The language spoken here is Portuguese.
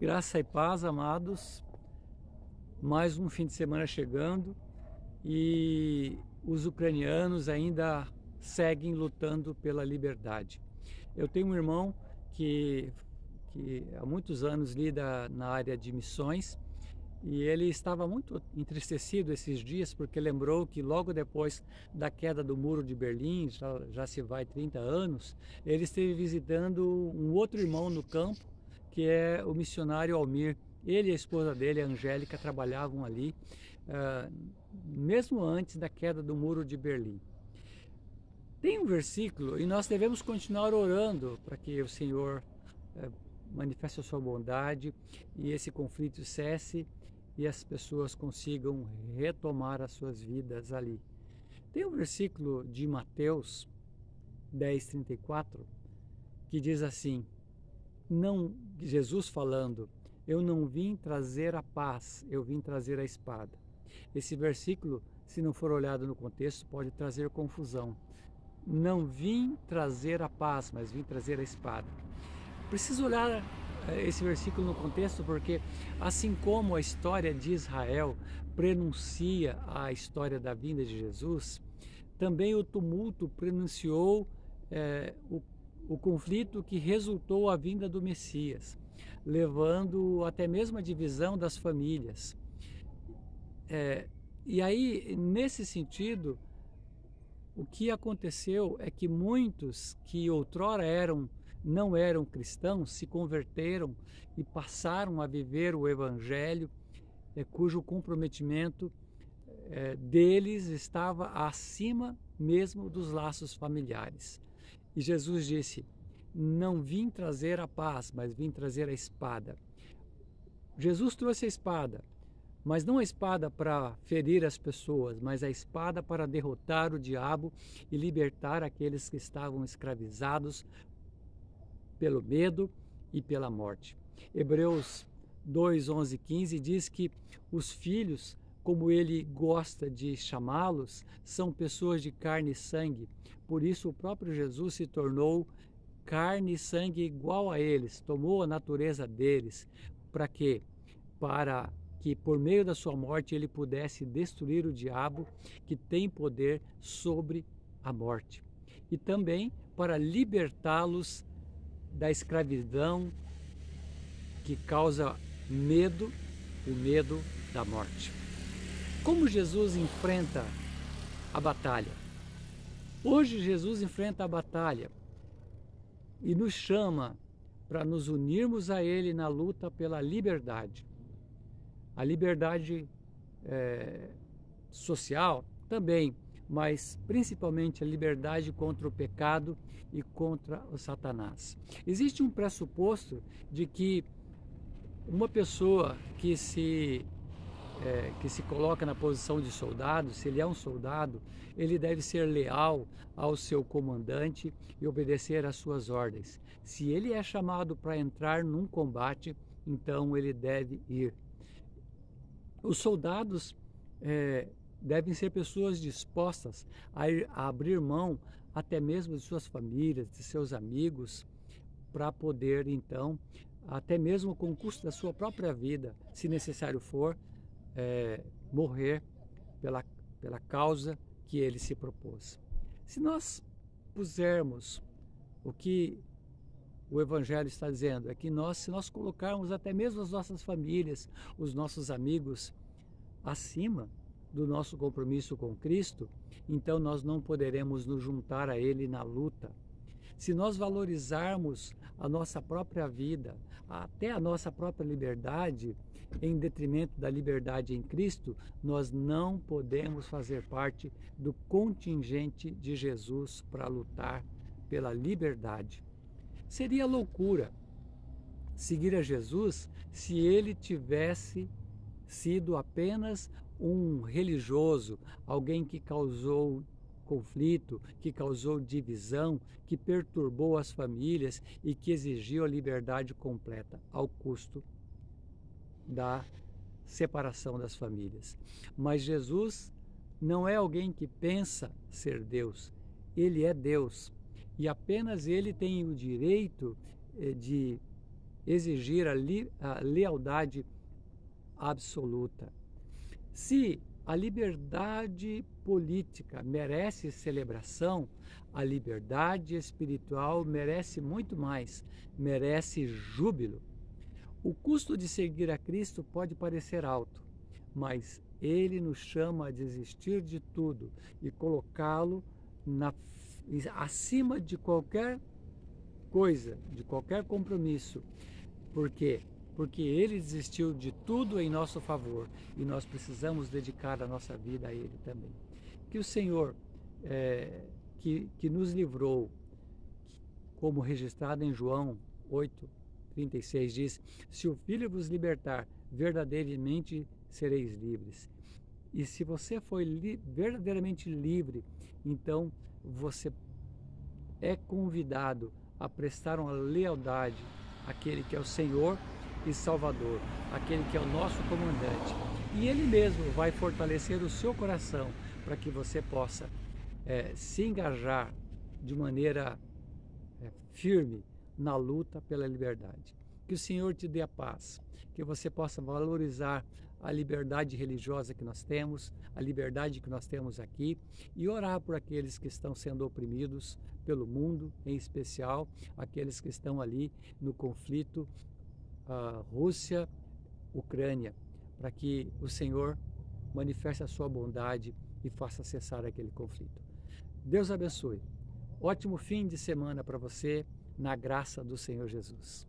Graça e paz, amados. Mais um fim de semana chegando e os ucranianos ainda seguem lutando pela liberdade. Eu tenho um irmão que há muitos anos lida na área de missões e ele estava muito entristecido esses dias porque lembrou que logo depois da queda do Muro de Berlim, já se vai 30 anos, ele esteve visitando um outro irmão no campo, que é o missionário Almir. Ele e a esposa dele, a Angélica, trabalhavam ali, mesmo antes da queda do Muro de Berlim. Tem um versículo, e nós devemos continuar orando para que o Senhor manifeste a sua bondade e esse conflito cesse e as pessoas consigam retomar as suas vidas ali. Tem um versículo de Mateus 10:34 que diz assim: não, Jesus falando, eu não vim trazer a paz, eu vim trazer a espada. Esse versículo, se não for olhado no contexto, pode trazer confusão. Não vim trazer a paz, mas vim trazer a espada. Preciso olhar esse versículo no contexto porque, assim como a história de Israel prenuncia a história da vinda de Jesus, também o tumulto prenunciou o conflito que resultou a vinda do Messias, levando até mesmo a divisão das famílias. E aí, nesse sentido, o que aconteceu é que muitos que outrora não eram cristãos se converteram e passaram a viver o Evangelho, cujo comprometimento deles estava acima mesmo dos laços familiares. E Jesus disse: não vim trazer a paz, mas vim trazer a espada. Jesus trouxe a espada, mas não a espada para ferir as pessoas, mas a espada para derrotar o diabo e libertar aqueles que estavam escravizados pelo medo e pela morte. Hebreus 2, 11 e 15 diz que os filhos, como ele gosta de chamá-los, são pessoas de carne e sangue. Por isso o próprio Jesus se tornou carne e sangue igual a eles, tomou a natureza deles. Para quê? Para que por meio da sua morte ele pudesse destruir o diabo, que tem poder sobre a morte. E também para libertá-los da escravidão que causa medo, o medo da morte. Como Jesus enfrenta a batalha? Hoje Jesus enfrenta a batalha e nos chama para nos unirmos a Ele na luta pela liberdade. A liberdade social também, mas principalmente a liberdade contra o pecado e contra o Satanás. Existe um pressuposto de que uma pessoa que se coloca na posição de soldado, se ele é um soldado, ele deve ser leal ao seu comandante e obedecer às suas ordens. Se ele é chamado para entrar num combate, então ele deve ir. Os soldados devem ser pessoas dispostas a abrir mão até mesmo de suas famílias, de seus amigos, para poder então, até mesmo com o custo da sua própria vida, se necessário for, morrer pela causa que ele se propôs. Se nós pusermos o que o Evangelho está dizendo, é que se nós colocarmos até mesmo as nossas famílias, os nossos amigos, acima do nosso compromisso com Cristo, então nós não poderemos nos juntar a Ele na luta. Se nós valorizarmos a nossa própria vida, até a nossa própria liberdade, em detrimento da liberdade em Cristo, nós não podemos fazer parte do contingente de Jesus para lutar pela liberdade. Seria loucura seguir a Jesus se ele tivesse sido apenas um religioso, alguém que causou conflito, que causou divisão, que perturbou as famílias e que exigiu a liberdade completa ao custo da separação das famílias. Mas Jesus não é alguém que pensa ser Deus, ele é Deus e apenas ele tem o direito de exigir a lealdade absoluta. Se a liberdade política merece celebração, a liberdade espiritual merece muito mais, merece júbilo. O custo de seguir a Cristo pode parecer alto, mas Ele nos chama a desistir de tudo e colocá-lo acima de qualquer coisa, de qualquer compromisso. Por quê? Porque Ele desistiu de tudo em nosso favor e nós precisamos dedicar a nossa vida a Ele também. Que o Senhor, que nos livrou, como registrado em João 8:36 diz: se o Filho vos libertar, verdadeiramente sereis livres. E se você foi verdadeiramente livre, então você é convidado a prestar uma lealdade àquele que é o Senhor e Salvador, aquele que é o nosso comandante. E Ele mesmo vai fortalecer o seu coração para que você possa se engajar de maneira firme na luta pela liberdade. Que o Senhor te dê a paz, que você possa valorizar a liberdade religiosa que nós temos, a liberdade que nós temos aqui, e orar por aqueles que estão sendo oprimidos pelo mundo, em especial aqueles que estão ali no conflito Rússia-Ucrânia, para que o Senhor manifeste a sua bondade e faça cessar aquele conflito. Deus abençoe. Ótimo fim de semana para você, na graça do Senhor Jesus.